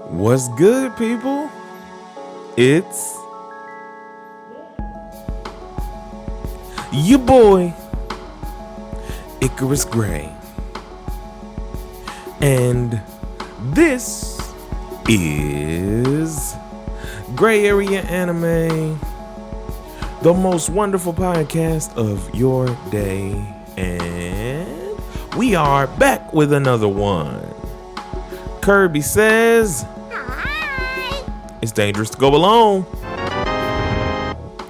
What's good, people? It's your boy, Icarus Gray. And this is Gray Area Anime, the most wonderful podcast of your day. And we are back with another one. Kirby says, it's dangerous to go alone.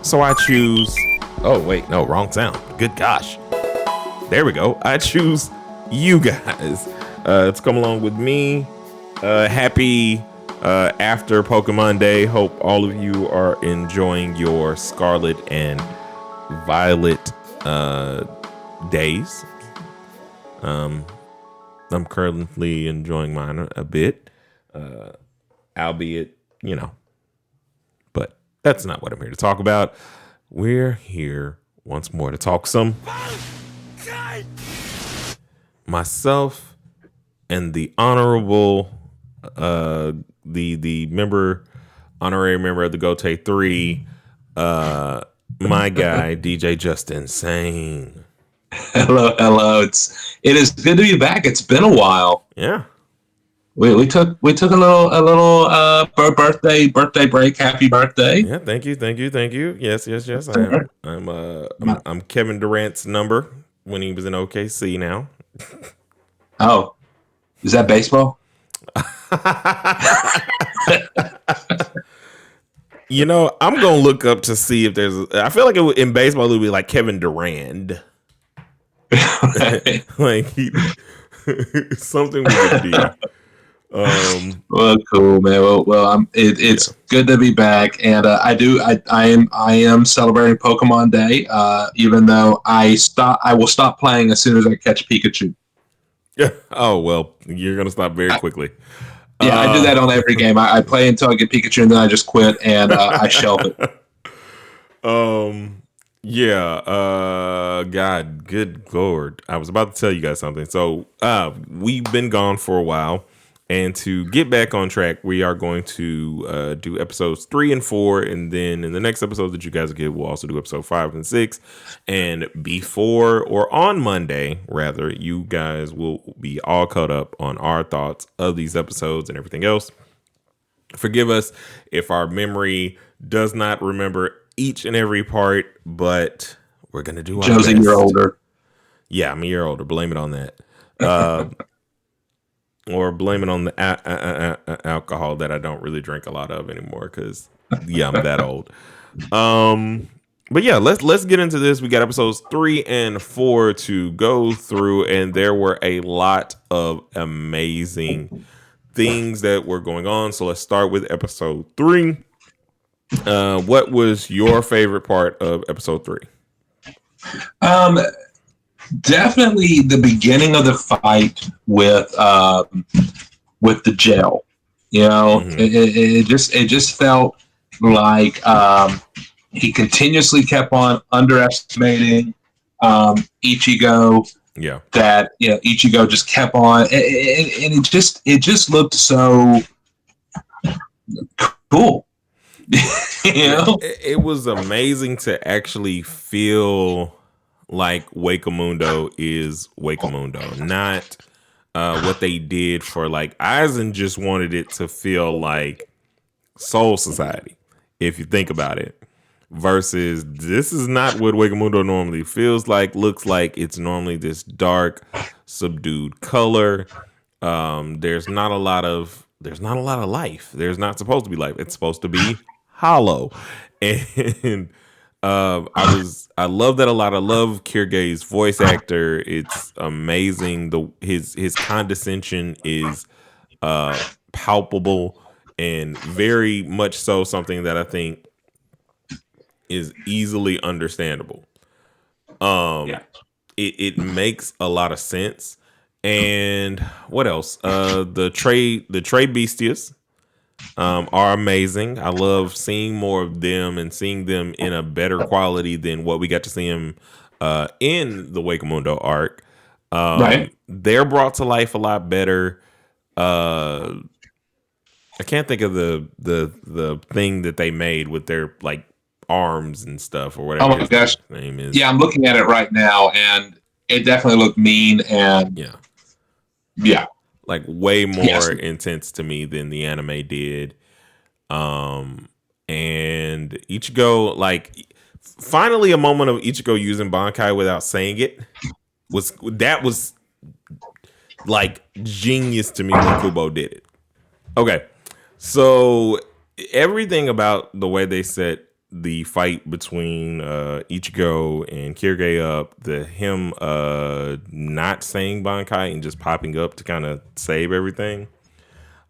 So I choose... Oh, wait. No, wrong sound. Good gosh. There we go. I choose you guys to come along with me. Happy after Pokemon Day. Hope all of you are enjoying your Scarlet and Violet days. I'm currently enjoying mine a bit. Albeit, you know, but that's not what I'm here to talk about. We're here once more to talk some myself and the honorable the honorary member of the Gote 3, my guy DJ Justinsane. Hello. It is good to be back. It's been a while. Yeah. We took a little birthday break. Happy birthday! Yeah, thank you. Yes. I'm Kevin Durant's number when he was in OKC. Now. Oh, is that baseball? You know, I'm gonna look up to see if there's. I feel like in baseball it would be like Kevin Durant. Like something would be. Well, cool, man. It's good to be back, and I am celebrating Pokemon Day. Even though I will stop playing as soon as I catch Pikachu. Yeah. Oh well, you're gonna stop very quickly. I do that on every game. I play until I get Pikachu, and then I just quit and I shelve it. Yeah. God, good Lord. I was about to tell you guys something. So, we've been gone for a while. And to get back on track, we are going to do episodes 3 and 4. And then in the next episode that you guys get, we'll also do episode 5 and 6. And before or on Monday, rather, you guys will be all caught up on our thoughts of these episodes and everything else. Forgive us if our memory does not remember each and every part, but we're going to do our best. Joe's a year older. Yeah, I'm a year older. Blame it on that. Or blame it on the alcohol that I don't really drink a lot of anymore because, yeah, I'm that old. But yeah, let's get into this. We got episodes 3 and 4 to go through, and there were a lot of amazing things that were going on. So let's start with episode 3. What was your favorite part of episode 3? Definitely the beginning of the fight with the jail. You know, it just felt like he continuously kept on underestimating Ichigo. Yeah, that Ichigo just kept on, and it just looked so cool. It was amazing to actually feel like Wakamundo is Wakamundo, not what they did for like Aizen. Just wanted it to feel like Soul Society, if you think about it. Versus this is not what Wakamundo normally feels like, looks like. It's normally this dark, subdued color. There's not a lot of life. There's not supposed to be life. It's supposed to be hollow, and I love that a lot. I love Kyrge's voice actor. It's amazing. His condescension is palpable and very much so something that I think is easily understandable. It makes a lot of sense. And what else? The Trey Bestias are amazing. I love seeing more of them and seeing them in a better quality than what we got to see them in the Wakamundo arc. Right. They're brought to life a lot better. I can't think of the thing that they made with their like arms and stuff or whatever. Oh my gosh, name is. Yeah, I'm looking at it right now, and it definitely looked mean and yeah, like way more intense to me than the anime did. And Ichigo, like, finally a moment of Ichigo using Bankai without saying it was like genius to me when Kubo did it. Okay, so everything about the way they set the fight between Ichigo and Kirige up, him not saying Bankai and just popping up to kind of save everything.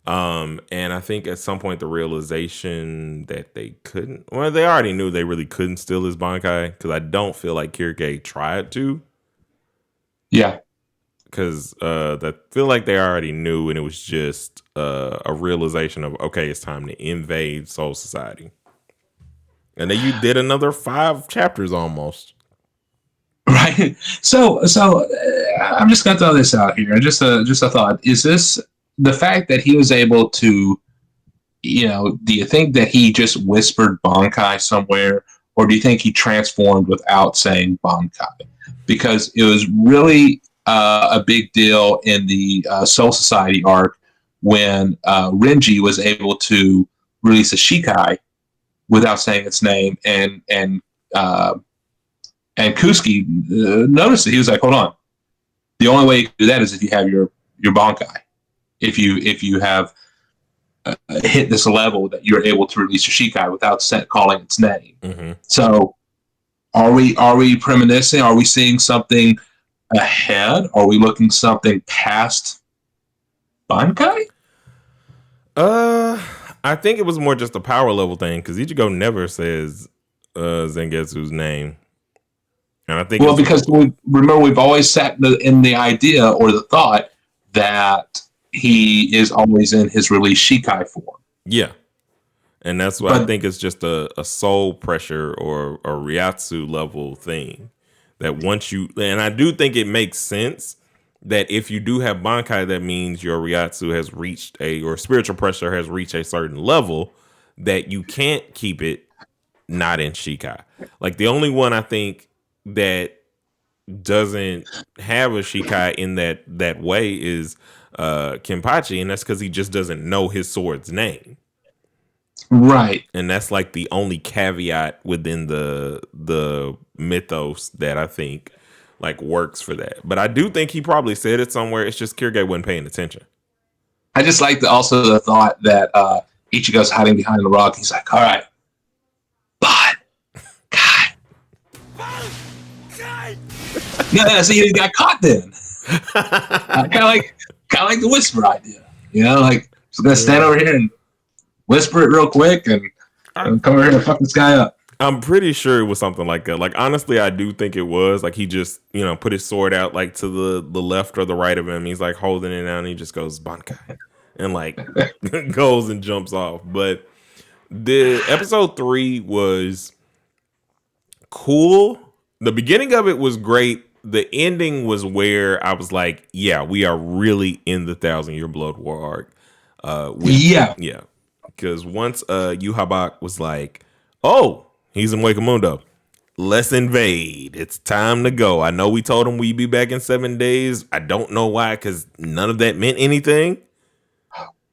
And I think at some point the realization that they couldn't, well, they already knew they really couldn't steal his Bankai, because I don't feel like Kirige tried to. Yeah. Because I feel like they already knew, and it was just a realization of, okay, it's time to invade Soul Society. And then you did another 5 chapters almost. Right. So I'm just going to throw this out here. Just a thought. Is this the fact that he was able to, do you think that he just whispered Bankai somewhere, or do you think he transformed without saying Bankai? Because it was really a big deal in the Soul Society arc when Renji was able to release a Shikai without saying its name, and Kusuke noticed it. He was like, "Hold on, the only way you can do that is if you have your Bankai. If you have hit this level that you're able to release your Shikai without calling its name." Mm-hmm. So, are we premonitioning? Are we seeing something ahead? Are we looking something past Bankai? I think it was more just a power level thing, because Ichigo never says Zangetsu's name. And I think because we've always sat in the idea or the thought that he is always in his release Shikai form. Yeah. And that's what I think is just a soul pressure or a Ryatsu level thing. That once and I do think it makes sense that if you do have Bankai, that means your Ryatsu has reached or spiritual pressure has reached a certain level that you can't keep it not in Shikai. Like, the only one I think that doesn't have a Shikai in that way is Kenpachi, and that's because he just doesn't know his sword's name. Right. And that's like the only caveat within the mythos that I think like works for that. But I do think he probably said it somewhere. It's just Kirige wasn't paying attention. I just like also the thought that Ichigo's hiding behind the rock. He's like, all right, but God. No, see, he got caught then. Kind of like the whisper idea. Like, just gonna stand over here and whisper it real quick and come over here and fuck this guy up. I'm pretty sure it was something like that. Like, honestly, I do think it was. Like, he just, put his sword out, like, to the left or the right of him. He's, like, holding it out, and he just goes, Bankai. And, like, goes and jumps off. But the episode 3 was cool. The beginning of it was great. The ending was where I was like, yeah, we are really in the 1,000-Year Blood War arc. Yeah. Because once Yuhabak was like, oh, he's in Wakamundo, let's invade. It's time to go. I know we told him we'd be back in 7 days. I don't know why, because none of that meant anything.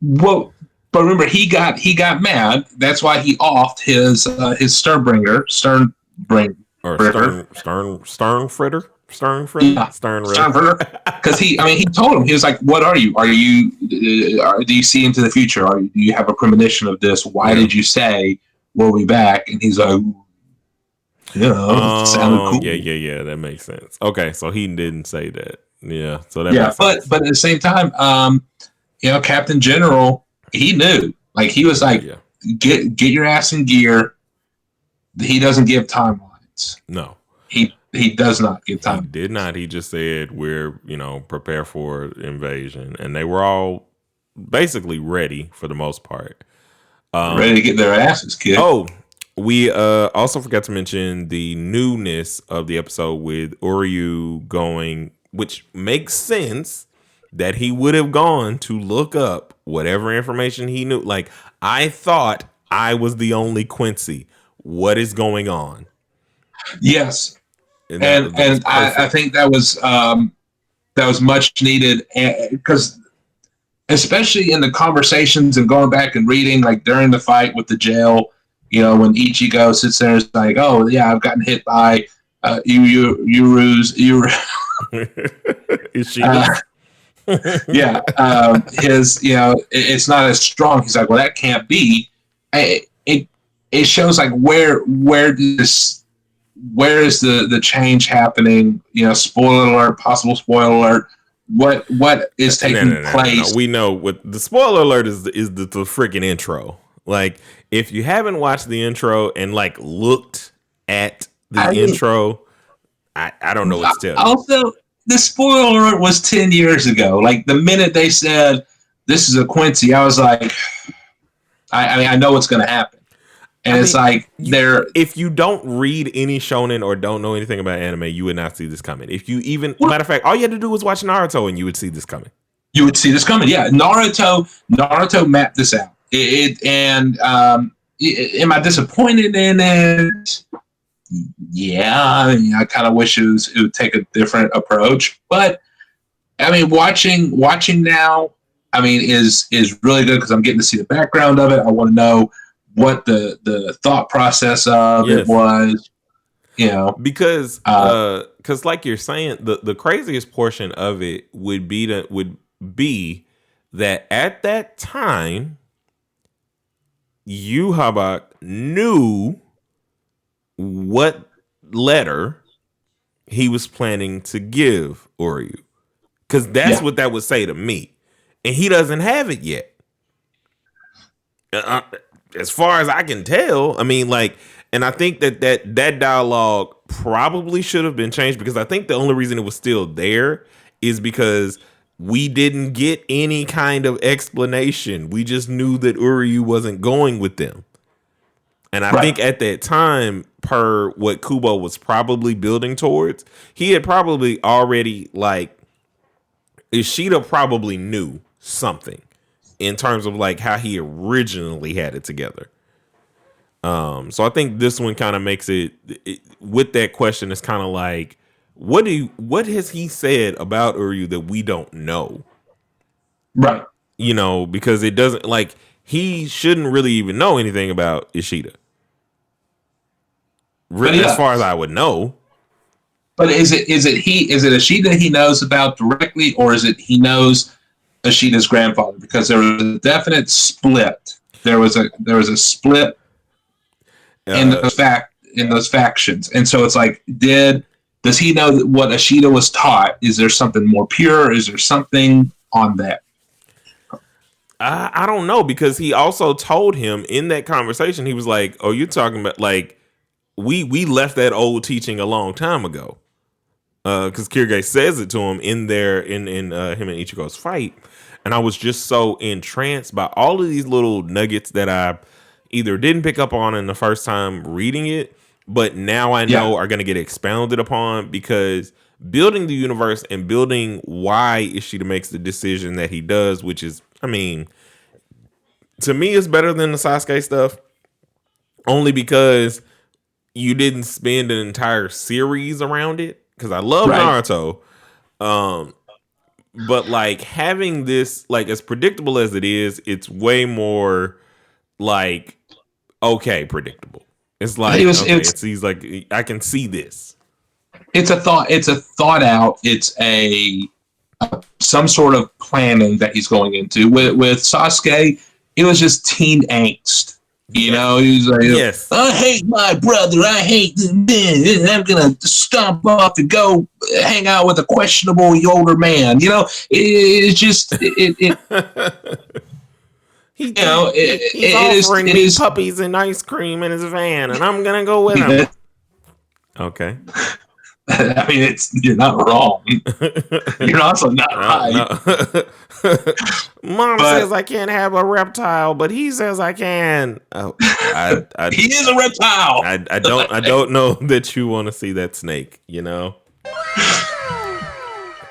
Well, but remember, he got mad. That's why he offed his Sternfritter. Because he told him, he was like, what are you? Are you do you see into the future? Do you have a premonition of this? Why did you say we'll be back? And he's like, sounded cool. Yeah, that makes sense. Okay, so he didn't say that. Yeah, so that makes sense. But at the same time, Captain General, he knew. Like, he was like, get your ass in gear. He doesn't give timelines. No. He does not give time. He did not. He just said, we're, prepare for invasion. And they were all basically ready for the most part. Ready to get their asses kicked. Oh, we also forgot to mention the newness of the episode with Uryu going, which makes sense that he would have gone to look up whatever information he knew. Like, I thought I was the only Quincy. What is going on? Yes. And I think that was much needed, because especially in the conversations and going back and reading, like during the fight with the jail, you know, when Ichigo sits there and is like, oh yeah, I've gotten hit by Ishida. Yeah, his, you know, it's not as strong. He's like, well, that can't be. It shows like where is the change happening? You know, spoiler alert, possible spoiler alert. What is taking place? No. We know what the spoiler alert is the freaking intro. Like, if you haven't watched the intro and like looked at the intro, I don't know what to tell you. Also, the spoiler alert was 10 years ago. Like, the minute they said this is a Quincy, I was like, I mean, I know what's going to happen. And it's like, if you don't read any shonen or don't know anything about anime, you would not see this coming. If you even, matter of fact, all you had to do was watch Naruto and you would see this coming. You would see this coming. Yeah. Naruto mapped this out. Am I disappointed in it? Yeah. I mean, I kind of wish it would take a different approach, but I mean, watching now, I mean, is really good because I'm getting to see the background of it. I want to know what the thought process of it was, you know, because like you're saying, the craziest portion of it would be that at that time, Yu Habak knew what letter he was planning to give Uryu, because that's what that would say to me, and he doesn't have it yet. As far as I can tell, I mean, like, and I think that dialogue probably should have been changed, because I think the only reason it was still there is because we didn't get any kind of explanation. We just knew that Uryu wasn't going with them. And I think at that time, per what Kubo was probably building towards, he had probably already, like, Ishida probably knew something in terms of like how he originally had it together. So I think this one kind of makes it with that question. It's kind of like, what has he said about Uryu that we don't know? Right. You know, because it doesn't, like, he shouldn't really even know anything about Ishida. Really, as far as I would know. But is it Ishida he knows about directly, or is it he knows Ishida's grandfather? Because there was a definite split. There was a split in those factions, and so it's like, does he know what Ishida was taught? Is there something more pure? Is there something on that? I don't know, because he also told him in that conversation, he was like, "Oh, you're talking about, like, we left that old teaching a long time ago." Because Kirige says it to him in him and Ichigo's fight. And I was just so entranced by all of these little nuggets that I either didn't pick up on in the first time reading it, but now I know are going to get expounded upon, because building the universe and building why Ishida makes the decision that he does, which is, I mean, to me, is better than the Sasuke stuff, only because you didn't spend an entire series around it. Because I love Naruto, but like having this, like, as predictable as it is, it's way more like, okay, predictable. It's like, he's like, I can see this. It's a thought out. It's some sort of planning that he's going into. With Sasuke, it was just teen angst. You know, he's like, I hate my brother. I hate him. I'm gonna stomp off and go hang out with a questionable older man. You know, it's just he's offering me puppies and ice cream in his van, and I'm gonna go with him. Okay. I mean, you're not wrong. You're also not right. No. Mom says I can't have a reptile, but he says I can. Oh, he is a reptile. I don't know that you want to see that snake. You know,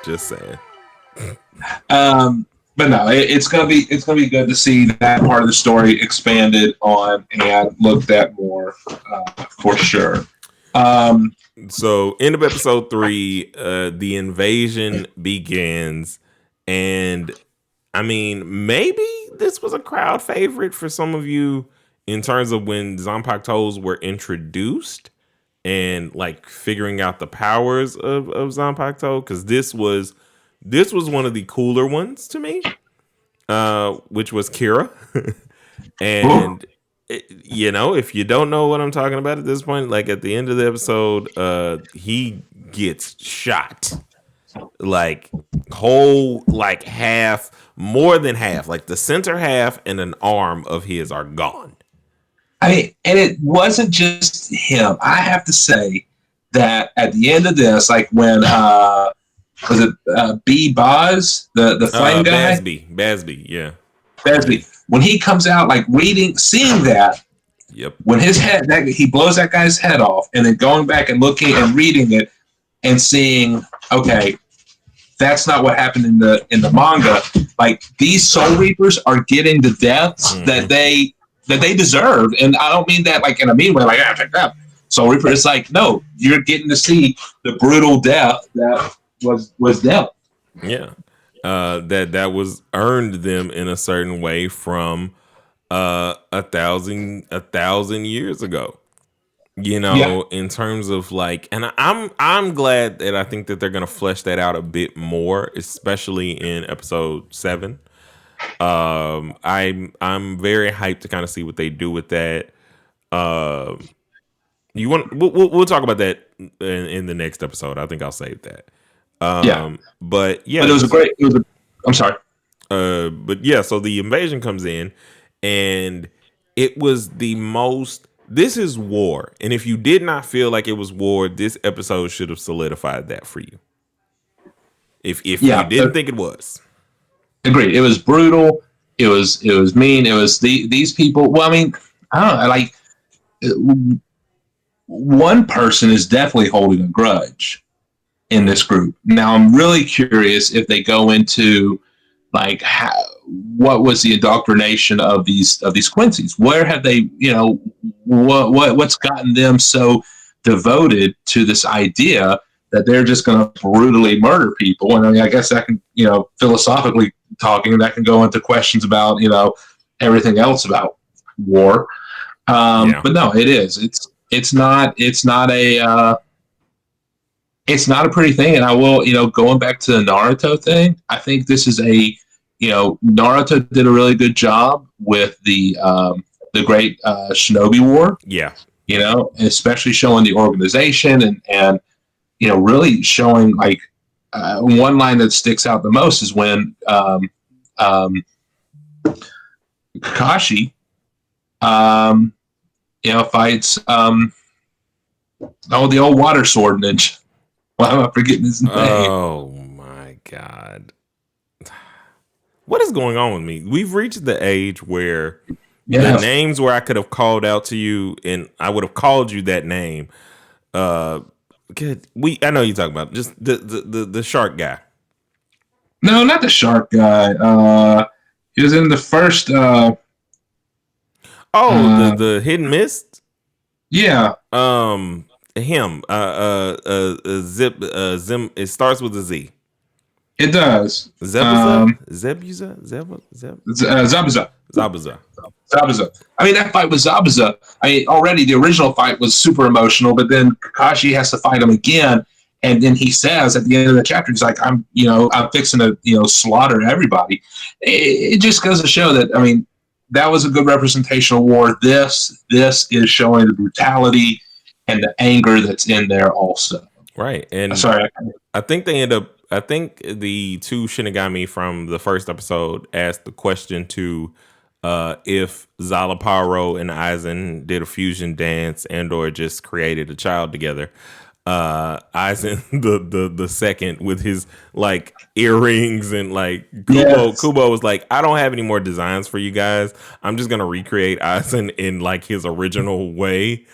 just saying. but no, it's gonna be good to see that part of the story expanded on and looked at more for sure. So, end of episode 3, the invasion begins, and I mean, maybe this was a crowd favorite for some of you in terms of when Zanpakutos were introduced and like figuring out the powers of Zanpakuto, because this was one of the cooler ones to me, which was Kira. And if you don't know what I'm talking about at this point, like at the end of the episode, he gets shot. Like whole, like half, more than half, like the center half and an arm of his are gone. I mean, and it wasn't just him. I have to say that at the end of this, like when was it B Boz, the flame guy? Basby, yeah. Basby. When he comes out, like seeing that, yep. When his head, he blows that guy's head off, and then going back and looking and reading it and seeing, okay, that's not what happened in the manga. Like these Soul Reapers are getting the deaths that they deserve, and I don't mean that like in a mean way, like check that Soul Reaper. It's like no, you're getting to see the brutal death that was dealt. Yeah. That was earned them in a certain way from 1,000 years ago. In terms of like, and I'm glad that I think that they're gonna flesh that out a bit more, especially in episode 7. I'm very hyped to kind of see what they do with that. We'll talk about that in the next episode. I think I'll save that. But it was I'm sorry. But yeah, so the invasion comes in, and it was the most. This is war, and if you did not feel like it was war, this episode should have solidified that for you. If you didn't think it was, agreed. It was brutal. It was mean. It was these people. Well, I mean, I don't know. Like one person is definitely holding a grudge in this group. Now, I'm really curious if they go into like what was the indoctrination of these Quincy's? Where have they, what's gotten them so devoted to this idea that they're just going to brutally murder people? And I mean, I guess that can, philosophically talking, that can go into questions about, everything else about war. But no, it is. It's not a pretty thing. And I will, going back to the Naruto thing, I think this is Naruto did a really good job with the Great Shinobi War. Yeah. Especially showing the organization and really showing like one line that sticks out the most is when Kakashi fights the old water sword ninja. Why am I forgetting his name? Oh my god. What is going on with me? We've reached the age where the names where I could have called out to you and I would have called you that name. I know you're talking about just the shark guy. No, not the shark guy. He was in the first the Hidden Mist? Yeah. Him. Zim. It starts with a Z. It does. Zabuza. Zabuza. I mean, that fight with Zabuza. I mean, already the original fight was super emotional, but then Kakashi has to fight him again, and then he says at the end of the chapter, he's like, "I'm fixing to, slaughter everybody." It just goes to show that, I mean, that was a good representation of war. This is showing the brutality and the anger that's in there also. Right. And sorry, I think the two Shinigami from the first episode asked the question to if Zalaparo and Aizen did a fusion dance and or just created a child together. Aizen the second with his like earrings and like Kubo was like, I don't have any more designs for you guys. I'm just gonna recreate Aizen in like his original way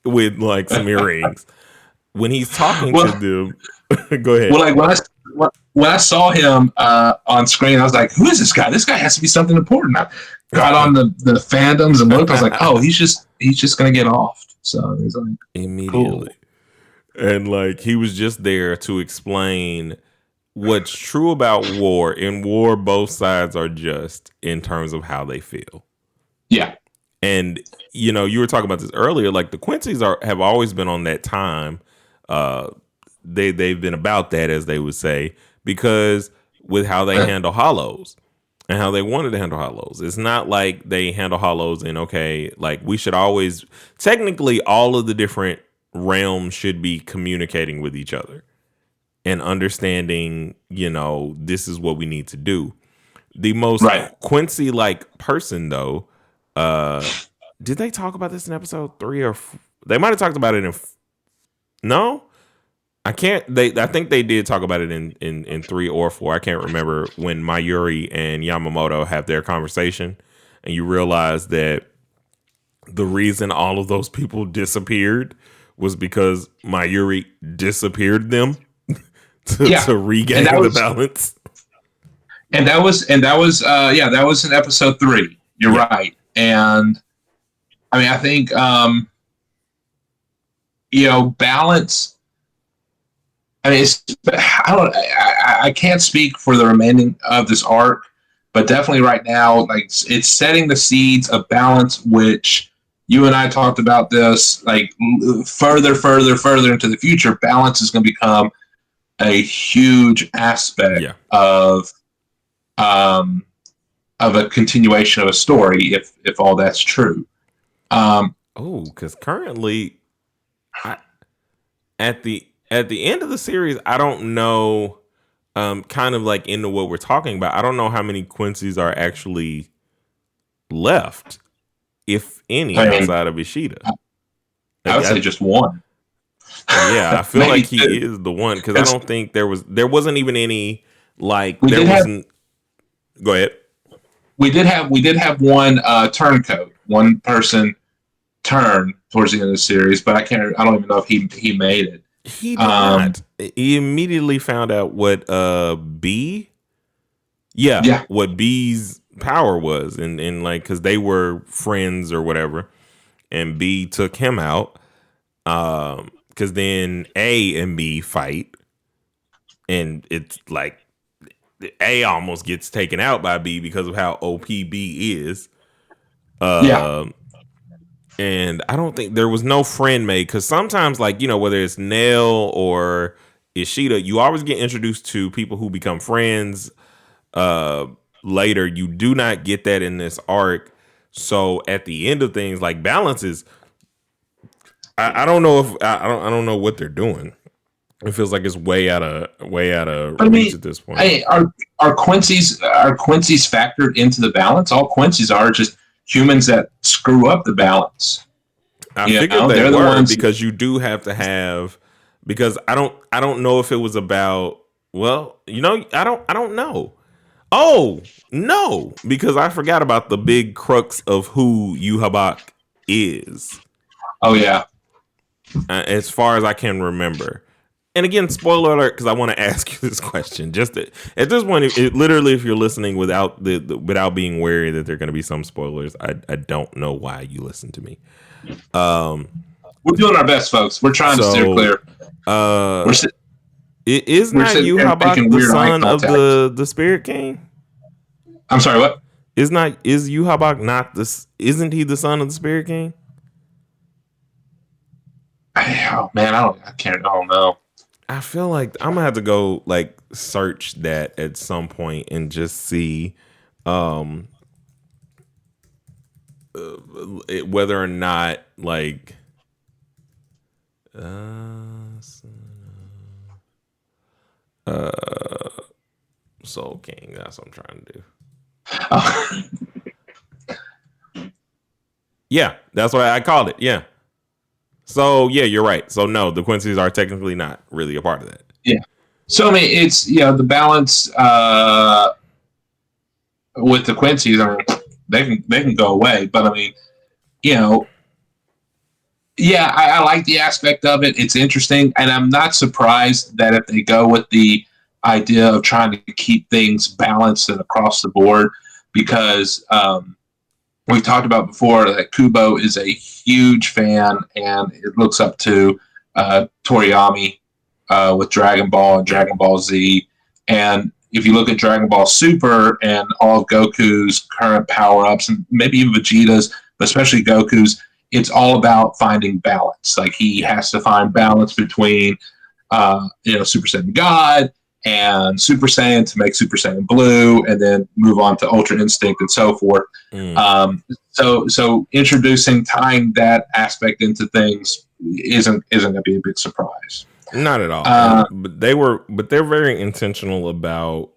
with like some earrings. When he's talking to them, go ahead. Well, like when I saw him on screen, I was like, "Who is this guy? This guy has to be something important." I got on the fandoms and looked. I was like, "Oh, he's just gonna get off." So he's like, immediately, cool. And like he was just there to explain what's true about war. In war, both sides are just in terms of how they feel. Yeah. And, you know, you were talking about this earlier, like the Quincy's have always been on that time. They've been about that, as they would say, because with how they handle hollows and how they wanted to handle hollows. It's not like they handle hollows and, okay, like we should always, technically all of the different realms should be communicating with each other and understanding, you know, this is what we need to do. The most Quincy-like person, though, did they talk about this in episode 3 or they might have talked about it in no? I can't I think they did talk about it in 3 or 4. I can't remember when Mayuri and Yamamoto have their conversation and you realize that the reason all of those people disappeared was because Mayuri disappeared them to regain the balance. And that was that was in episode 3. You're right. And I mean, I think, you know, balance. I mean, I can't speak for the remaining of this arc, but definitely right now, like it's setting the seeds of balance, which you and I talked about this, like further into the future, balance is going to become a huge aspect of a continuation of a story, if all that's true. Because currently, at the end of the series, I don't know, kind of like into what we're talking about, I don't know how many Quincy's are actually left, if any, outside of Ishida. I would say just one. Yeah, I feel like he is the one, because I don't think there wasn't even any, like, there wasn't... Go ahead. We did have one turncoat, one person turn towards the end of the series, but I don't even know if he made it. He did not. He immediately found out what B. Yeah. What B's power was, and like because they were friends or whatever, and B took him out. Because then A and B fight, and it's like A almost gets taken out by B because of how OP B is. And I don't think there was no friend made, because sometimes, like, you know, whether it's Nell or Ishida, you always get introduced to people who become friends later. You do not get that in this arc. So at the end of things, like, balances, I don't know if I don't know what they're doing. It feels like it's way out of reach at this point. Hey, are Quincy's factored into the balance? All Quincy's are just humans that screw up the balance. I figured they were, because you do have to have, because I don't know if it was about, well, you know, I don't know. Oh, no, because I forgot about the big crux of who Yhwach is. Oh yeah. As far as I can remember. And again, spoiler alert, because I want to ask you this question. Just at this point, literally, if you're listening without without being wary that there are going to be some spoilers, I don't know why you listen to me. We're doing our best, folks. We're trying to steer clear. Is not Yhwach the son of the Spirit King? I'm sorry, what? Is Yhwach not this? Isn't he the son of the Spirit King? Oh man, I don't know. I feel like I'm gonna have to go like search that at some point and just see whether or not like Soul King. That's what I'm trying to do. Yeah, that's what I called it. Yeah. So yeah, you're right. So no, the Quincy's are technically not really a part of that. Yeah. So I mean, it's the balance with the Quincy's. I mean, they can go away, but I mean, I like the aspect of it. It's interesting, and I'm not surprised that if they go with the idea of trying to keep things balanced and across the board because we talked about before that Kubo is a huge fan and it looks up to Toriyama with Dragon Ball and Dragon Ball Z. And if you look at Dragon Ball Super and all of Goku's current power-ups, and maybe even Vegeta's, but especially Goku's, it's all about finding balance. Like he has to find balance between, Super Saiyan God and Super Saiyan to make Super Saiyan Blue, and then move on to Ultra Instinct and so forth. So introducing, tying that aspect into things isn't going to be a big surprise. Not at all. But they're very intentional about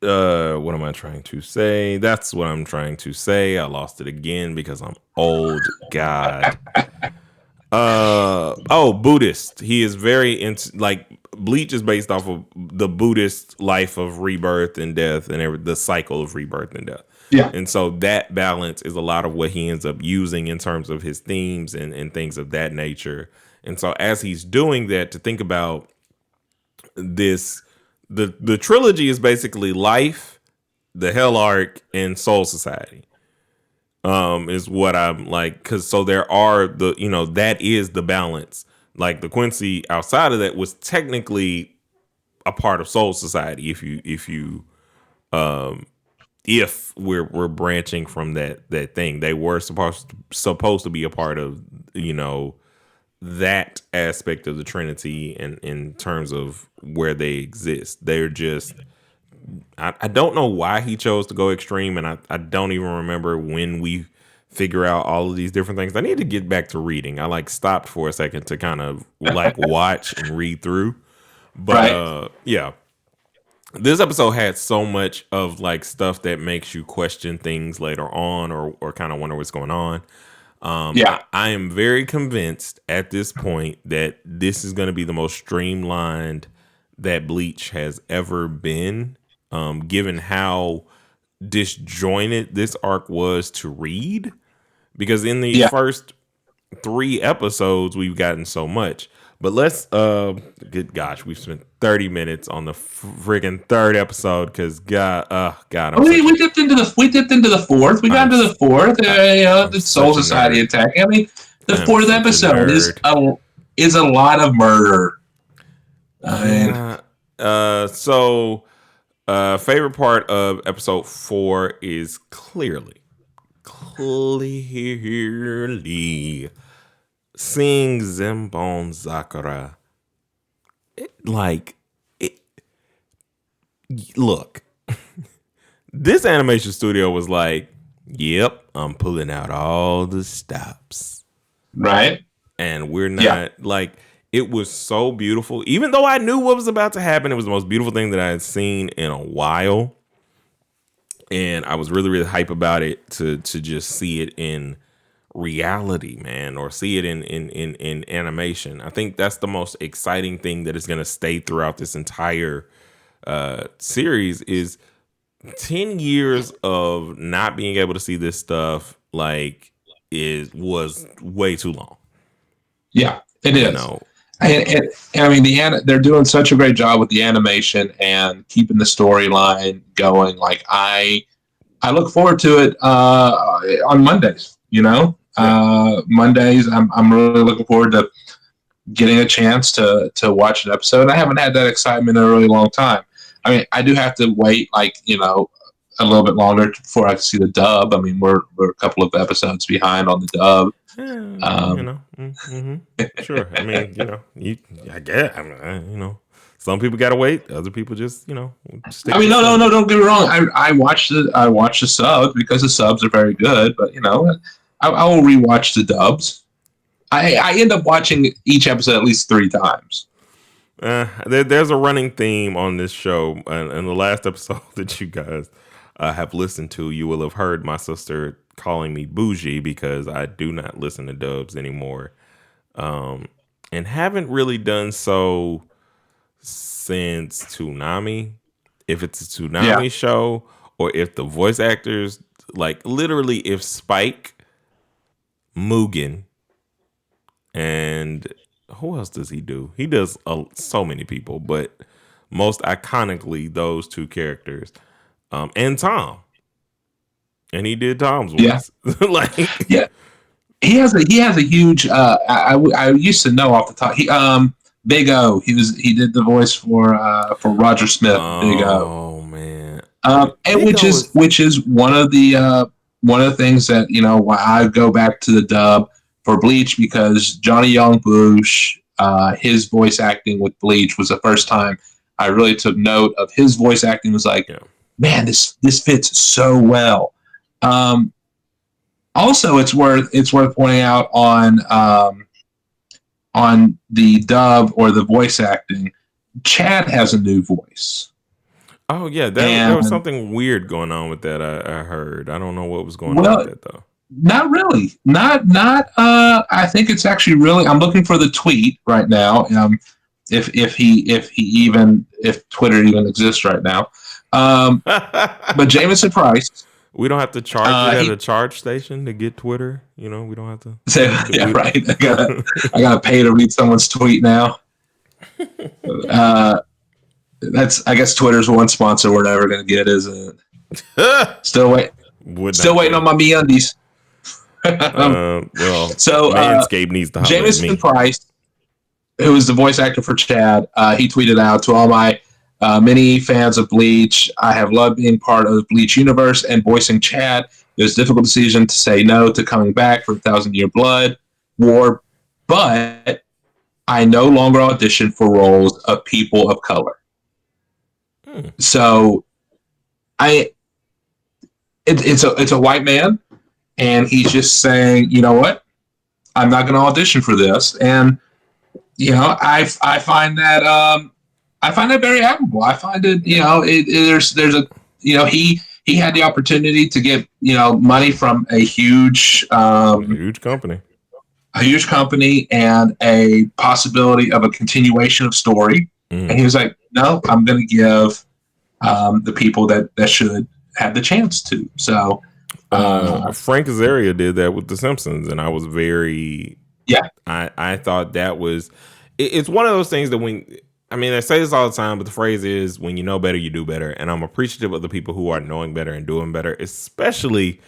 what am I trying to say? That's what I'm trying to say. I lost it again because I'm old. God. Buddhist. He is very into, like, Bleach is based off of the Buddhist life of rebirth and death and the cycle of rebirth and death. Yeah. And so that balance is a lot of what he ends up using in terms of his themes and things of that nature. And so as he's doing that, to think about this, the trilogy is basically Life, the Hell Arc, and Soul Society. Is what I'm like, because so there are that is the balance. Like the Quincy outside of that was technically a part of Soul Society. If we're branching from that thing, they were supposed to be a part of that aspect of the Trinity, and in terms of where they exist. They're just, I don't know why he chose to go extreme, and I don't even remember when we figure out all of these different things. I need to get back to reading. I stopped for a second to kind of watch and read through. But yeah. This episode had so much of stuff that makes you question things later on or kind of wonder what's going on. I am very convinced at this point that this is going to be the most streamlined that Bleach has ever been, given how disjointed this arc was to read. Because in the first 3 episodes, we've gotten so much. But let's, good gosh, we've spent 30 minutes on the friggin' 3rd episode because God. We dipped into the 4th. We got into the 4th. The Soul Society attack. I mean, the 4th episode is a lot of murder. Favorite part of episode 4 is clearly seeing Zenbone Sakura. Look, this animation studio was like, yep, I'm pulling out all the stops. Right. And we're not it was so beautiful. Even though I knew what was about to happen, it was the most beautiful thing that I had seen in a while. And I was really, really hype about it to just see it in reality, man, or see it in animation. I think that's the most exciting thing that is going to stay throughout this entire series is 10 years of not being able to see this stuff was way too long. Yeah, it is. And I mean, they're doing such a great job with the animation and keeping the storyline going. I look forward to it on Mondays. Mondays, I'm really looking forward to getting a chance to watch an episode. I haven't had that excitement in a really long time. I mean, I do have to wait a little bit longer before I can see the dub. I mean, we're a couple of episodes behind on the dub. Sure. I mean, I guess, some people gotta wait. Other people just, stick. I mean, no, don't get me wrong. I watch the subs because the subs are very good. But I will rewatch the dubs. I end up watching each episode at least 3 times. There's a running theme on this show, and in the last episode that you guys have listened to, you will have heard my sister calling me bougie because I do not listen to dubs anymore, and haven't really done so since Toonami. If it's a Toonami show, or if the voice actors, literally, if Spike, Mugen, and who else does he do? He does so many people, but most iconically those two characters, and Tom, and he did Tom's voice. Yeah, he has a huge. I used to know off the top. He Big O. He did the voice for Roger Smith. Big O. Oh man. And which is one of the things that why I go back to the dub for Bleach, because Johnny Young Bush, his voice acting with Bleach was the first time I really took note of his voice acting. Was like, man, this fits so well. Also, it's worth pointing out on the dub or the voice acting, Chad has a new voice. Oh yeah, there was something weird going on with that. I heard. I don't know what was going on with that though. Not really. Not. I think it's actually really. I'm looking for the tweet right now. If Twitter even exists right now. But Jameson Price. We don't have to charge it at a charge station to get Twitter. We don't have to. Right. I gotta pay to read someone's tweet now. I guguess Twitter's one sponsor we're never gonna get, isn't it? Still waiting on my MeUndies. So Manscaped needs to Jameson Price, who is the voice actor for Chad, he tweeted out, to all my many fans of Bleach, I have loved being part of the Bleach universe and voicing Chad. It was a difficult decision to say no to coming back for 1,000-Year Blood War, but I no longer audition for roles of people of color. So it's a white man, and he's just saying, you know what, I'm not going to audition for this, and I find that very admirable. I find it, there's a he had the opportunity to get money from a huge company, and a possibility of a continuation of story. And he was like, no, I'm going to give the people that should have the chance to. So Frank Azaria did that with The Simpsons, and I was very I thought that was it's one of those things that I say this all the time, but the phrase is, when you know better, you do better. And I'm appreciative of the people who are knowing better and doing better, especially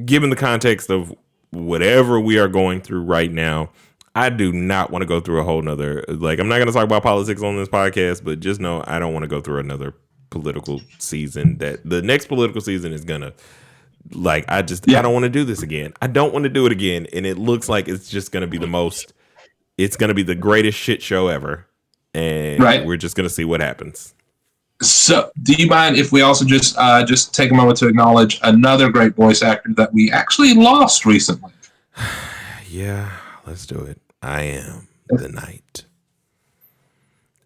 given the context of whatever we are going through right now. I do not want to go through a whole nother, I'm not going to talk about politics on this podcast, but just know I don't want to go through another political season. That the next political season is going to, I don't want to do this again. I don't want to do it again. And it looks like it's just going to be it's going to be the greatest shit show ever. And we're just going to see what happens. So, do you mind if we also just take a moment to acknowledge another great voice actor that we actually lost recently? Yeah, let's do it. I am the night.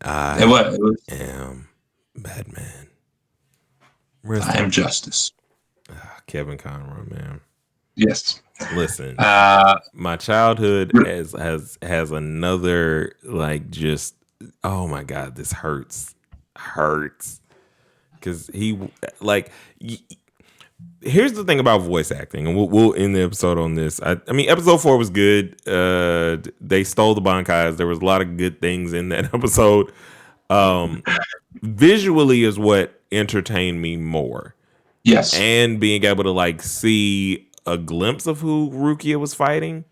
I am Batman. I am Justice. Kevin Conroy, man. Yes. Listen, my childhood has another just. Oh my God, this hurts. Because here's the thing about voice acting, and we'll end the episode on this. Episode 4 was good. They stole the Bankais. There was a lot of good things in that episode. Visually is what entertained me more. Yes. And being able to see a glimpse of who Rukia was fighting.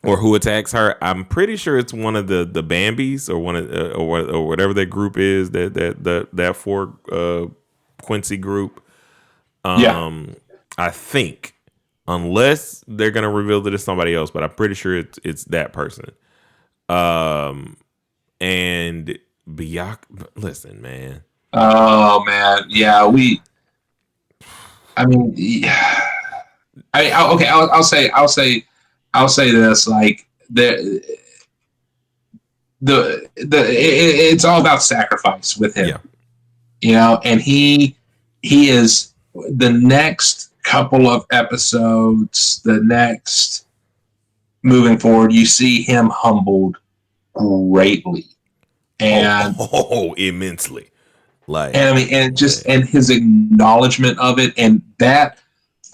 Or who attacks her. I'm pretty sure it's one of the Bambis, or one of or whatever that group is, that four Quincy group. I think, unless they're gonna reveal that it's somebody else, but I'm pretty sure it's that person. And Byakuya, listen, man. Oh man, yeah, okay. I'll say this, it's all about sacrifice with him, and he is the next couple of episodes, moving forward, you see him humbled greatly, and immensely, and his acknowledgement of it, and that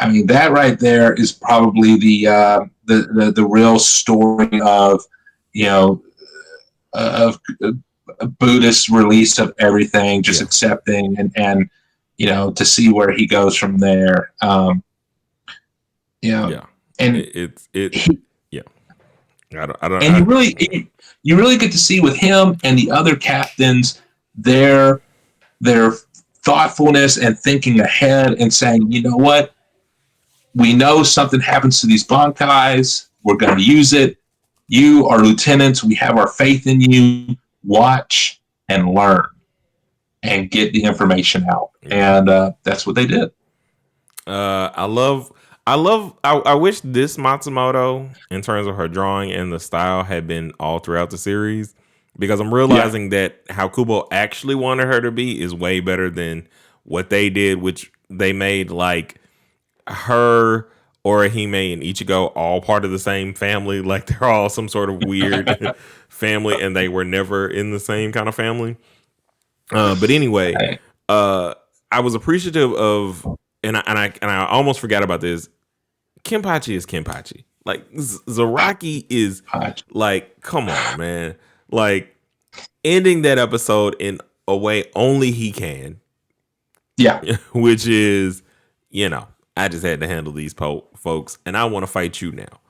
I mean, that right there is probably the real story of, you know, of a Buddhist release of everything, just accepting and you know, to see where he goes from there. You know, and yeah. I don't. And you really get to see with him and the other captains their thoughtfulness and thinking ahead and saying, you know what, we know something happens to these Bankais. We're going to use it. You are lieutenants. We have our faith in you. Watch and learn and get the information out. And that's what they did. I wish this Matsumoto, in terms of her drawing and the style, had been all throughout the series, because I'm realizing that how Kubo actually wanted her to be is way better than what they did, which they made like her, Orihime, and Ichigo all part of the same family. Like they're all some sort of weird family, and they were never in the same kind of family. But anyway, I was appreciative of, and I almost forgot about this. Kenpachi is Kenpachi. Like Zaraki is like, come on, man. Like ending that episode in a way only he can. Yeah. Which is, you know, I just had to handle these folks, and I want to fight you now.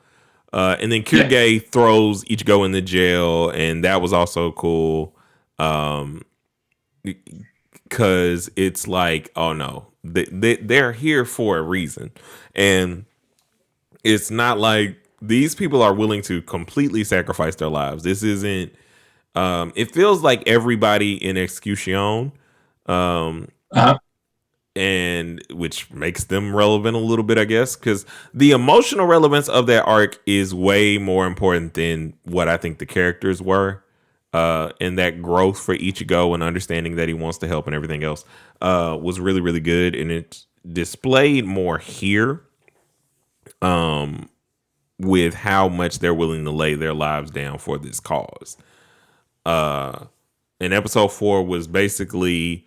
And then Kyuge throws Ichigo in the jail, and that was also cool. Because it's like, oh no, they're here for a reason. And it's not like these people are willing to completely sacrifice their lives. This isn't, it feels like everybody in Execution, and which makes them relevant a little bit, I guess, because the emotional relevance of that arc is way more important than what I think the characters were. And that growth for Ichigo and understanding that he wants to help and everything else was really, really good. And it's displayed more here with how much they're willing to lay their lives down for this cause. And episode 4 was basically,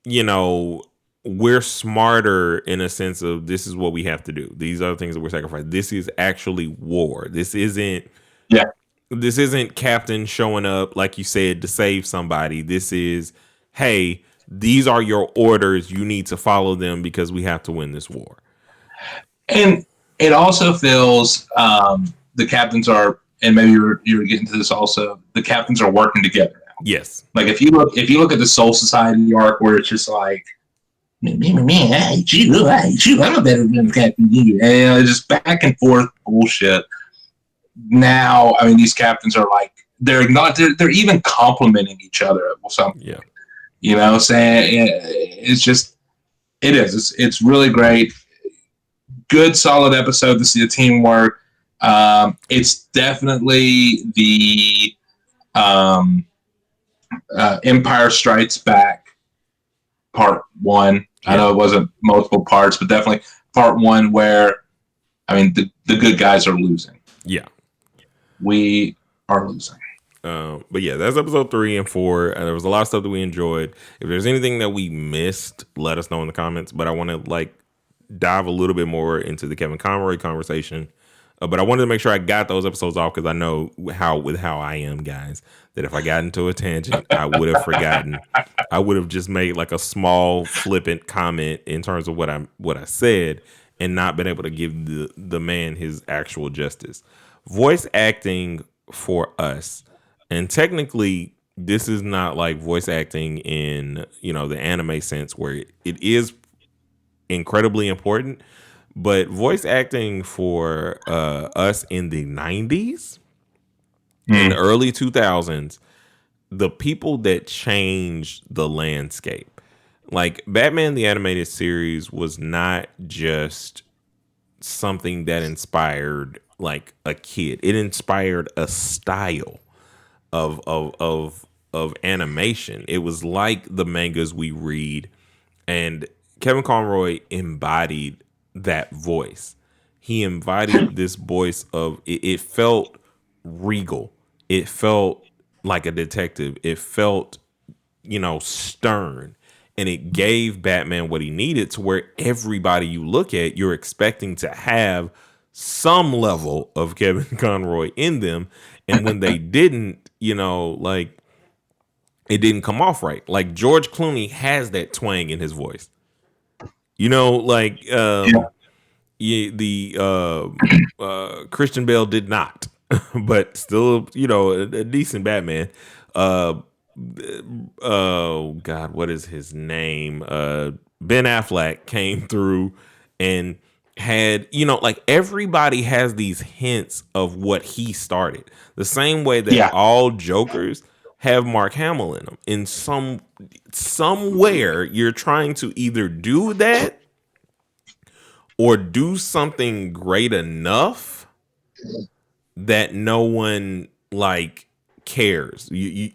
you know, we're smarter in a sense of this is what we have to do. These are the things that we're sacrificing. This is actually war. This isn't Captain showing up, like you said, to save somebody. This is, hey, these are your orders. You need to follow them because we have to win this war. And it also feels the captains are, and maybe you're getting to this also, the captains are working together now. Yes. Like if you look at the Soul Society arc where it's just like, man, I hate you, I'm a better captain than you. And just back and forth bullshit. Now, I mean, these captains are like, they're even complimenting each other or something. Yeah. You know, saying it's really great. Good, solid episode to see the teamwork. It's definitely the Empire Strikes Back part 1. I know it wasn't multiple parts, but definitely part 1 where, I mean, the good guys are losing. Yeah. We are losing. But yeah, that's episode 3 and 4. There was a lot of stuff that we enjoyed. If there's anything that we missed, let us know in the comments. But I want to like dive a little bit more into the Kevin Conroy conversation. But I wanted to make sure I got those episodes off because I know how I am, guys, that if I got into a tangent, I would have forgotten. I would have just made like a small flippant comment in terms of what I said and not been able to give the man his actual justice. Voice acting for us, and technically this is not like voice acting in, you know, the anime sense where it is incredibly important, but voice acting for us in the 90s, in the early 2000s, the people that changed the landscape, like Batman the Animated Series was not just something that inspired like a kid. It inspired a style of animation. It was like the mangas we read, and Kevin Conroy embodied that voice. He embodied this voice of it felt regal. It felt like a detective. It felt, you know, stern. and it gave Batman what he needed to where everybody you look at, you're expecting to have some level of Kevin Conroy in them. And when they didn't, like, it didn't come off right. Like George Clooney has that twang in his voice. Christian Bale did not, but still, a decent Batman. Oh God, what is his name? Ben Affleck came through and had, like everybody has these hints of what he started. The same way that all Jokers have Mark Hamill in them. In somewhere you're trying to either do that or do something great enough that no one like cares. You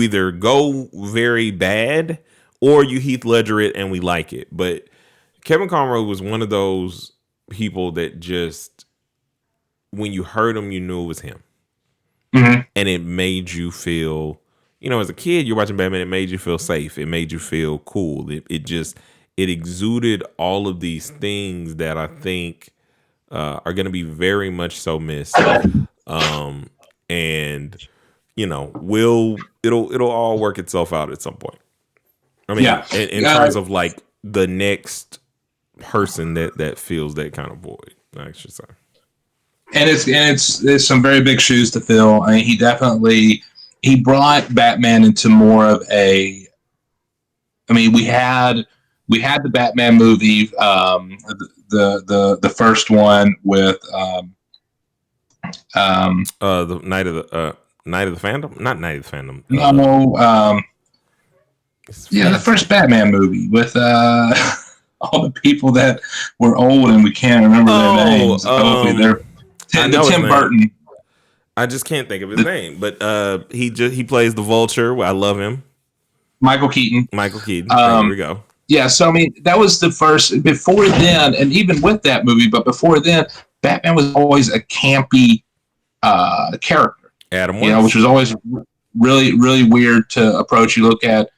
either go very bad or you Heath Ledger it and we like it. But Kevin Conroy was one of those people that just, when you heard him, you knew it was him. Mm-hmm. And it made you feel, as a kid, you're watching Batman, it made you feel safe. It made you feel cool. It exuded all of these things that I think are going to be very much so missed. And it'll all work itself out at some point. I mean, in terms of like the next person that fills that kind of void, I should say. And it's some very big shoes to fill. I mean, he brought Batman into more of a. I mean, we had the Batman movie, the first one with the Night of the Phantom, not Night of the Phantom. The first Batman movie with all the people that were old and we can't remember their names. Hopefully they're Tim Burton. I just can't think of his name, but he plays the Vulture. I love him. Michael Keaton. There we go. Yeah, so I mean that was the first. Before then, and even with that movie, but before then, Batman was always a campy character. Adam West. Which was always really, really weird to approach. You look at,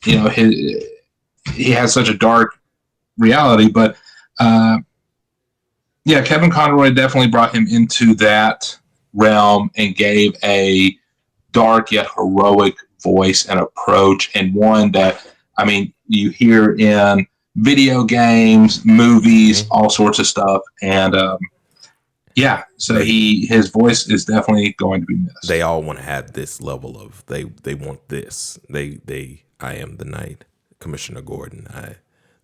he has such a dark reality, but Kevin Conroy definitely brought him into that realm and gave a dark yet heroic voice and approach, and one that, I mean, you hear in video games, movies, all sorts of stuff, and so his voice is definitely going to be missed. They all want to have this level of they want this. I am the Knight, Commissioner Gordon.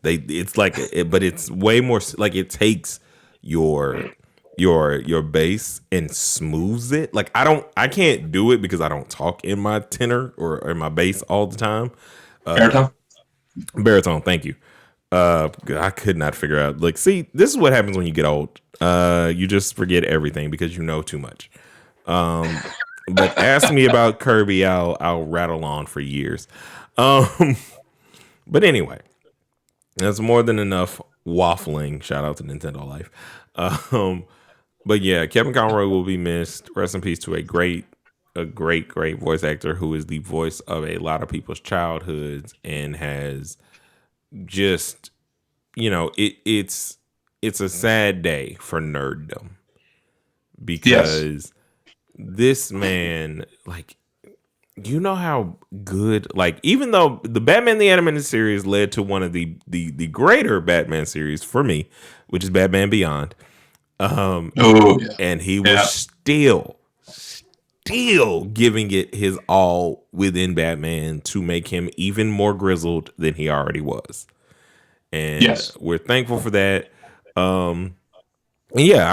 It's like, but it's way more like it takes your bass and smooths it. Like I can't do it because I don't talk in my tenor or in my bass all the time. Baritone. Thank you. I could not figure out. Like, see, this is what happens when you get old. You just forget everything because you know too much. But ask me about Kirby, I'll rattle on for years. But anyway, that's more than enough waffling. Shout out to Nintendo Life. But yeah, Kevin Conroy will be missed. Rest in peace to a great voice actor who is the voice of a lot of people's childhoods and has just, it's a sad day for nerddom because this man, like, how good, like, even though the Batman the Animated Series led to one of the greater Batman series for me, which is Batman Beyond. And he was still giving it his all within Batman to make him even more grizzled than he already was. And we're thankful for that. I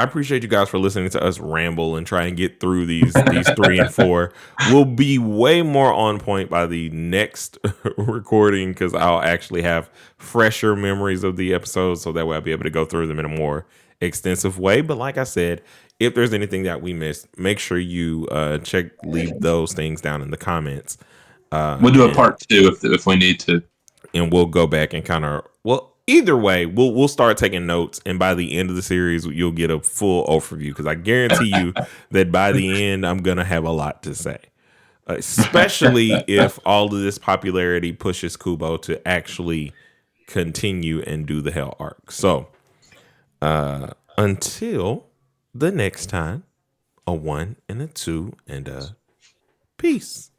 appreciate you guys for listening to us ramble and try and get through these 3 and 4. We'll be way more on point by the next recording because I'll actually have fresher memories of the episodes, so that way I'll be able to go through them in a more extensive way. But like I said, if there's anything that we missed, make sure you leave those things down in the comments. We'll do a part 2 if we need to, and we'll go back and kind of either way, we'll start taking notes, and by the end of the series, you'll get a full overview because I guarantee you that by the end, I'm gonna have a lot to say. especially if all of this popularity pushes Kubo to actually continue and do the Hell arc. So until the next time, a 1 and a 2 and a peace.